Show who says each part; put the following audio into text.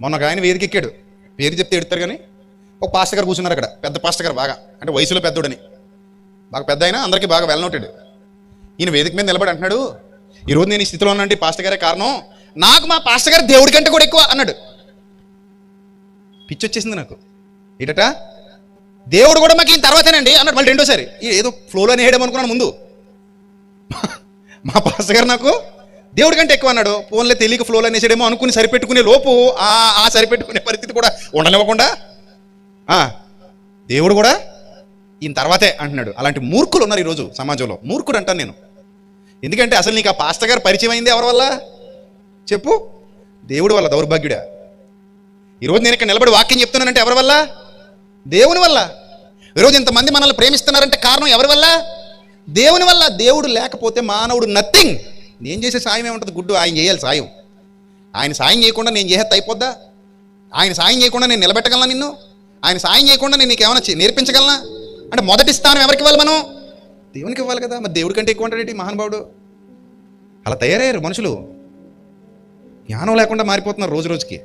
Speaker 1: మొన్న ఒక ఆయన వేదిక ఎక్కాడు, పేరు చెప్తే ఎడతారు కానీ, ఒక పాస్టర్ గారు కూర్చున్నారు అక్కడ, పెద్ద పాస్టర్ గారు, బాగా అంటే వయసులో పెద్దోడని, బాగా పెద్ద అయినా అందరికీ బాగా వెల్ నోటెడ్. ఈయన వేదిక మీద నిలబడి అంటున్నాడు, ఈరోజు నేను ఈ స్థితిలో ఉన్నానంటే పాస్టర్ గారే కారణం, నాకు మా పాస్టర్ గారు దేవుడి కంటే కూడా ఎక్కువ అన్నాడు. పిచ్చి వచ్చేసింది నాకు. ఏంటట, దేవుడు కూడా మాకు ఈయన తర్వాతేనండి అన్నాడు మళ్ళీ రెండోసారి. ఏదో ఫ్లోలో వేయడం అనుకున్నాను ముందు. మా పాస్టర్ గారు నాకు దేవుడి కంటే ఎక్కువ అన్నాడు. ఫోన్లో తెలియక ఫ్లోలో అనేసాడేమో అనుకుని సరిపెట్టుకునే లోపు ఆ సరిపెట్టుకునే పరిస్థితి కూడా ఉండనివ్వకుండా దేవుడు కూడా ఈయన తర్వాతే అంటున్నాడు. అలాంటి మూర్ఖులు ఉన్నారు ఈరోజు సమాజంలో. మూర్ఖుడు అంటాను నేను. ఎందుకంటే అసలు నీకు ఆ పాస్టర్ గారు పరిచయం అయింది ఎవరి వల్ల చెప్పు? దేవుడి వల్ల. దౌర్భాగ్యుడా, ఈరోజు నేను ఇక్కడ నిలబడి వాక్యం చెప్తున్నానంటే ఎవరి వల్ల? దేవుని వల్ల. ఈరోజు ఇంతమంది మనల్ని ప్రేమిస్తున్నారంటే కారణం ఎవరి వల్ల? దేవుని వల్ల. దేవుడు లేకపోతే మానవుడు నథింగ్. నేను చేసే సాయం ఏముంటుంది? గుడ్డు ఆయన చేయాలి సాయం. ఆయన సాయం చేయకుండా నేను చేసేది అయిపోద్దా? ఆయన సాయం చేయకుండా నేను నిలబెట్టగలనా నిన్ను? ఆయన సాయం చేయకుండా నేను నీకు ఏమైనా నేర్పించగలనా? అంటే మొదటి స్థానం ఎవరికి ఇవ్వాలి? మనం దేవునికి ఇవ్వాలి కదా. మరి దేవుడి కంటే ఎక్కువ ఉంటాడేంటి మహానుభావుడు? అలా తయారయ్యారు మనుషులు. జ్ఞానం లేకుండా మారిపోతున్నారు రోజు రోజుకి.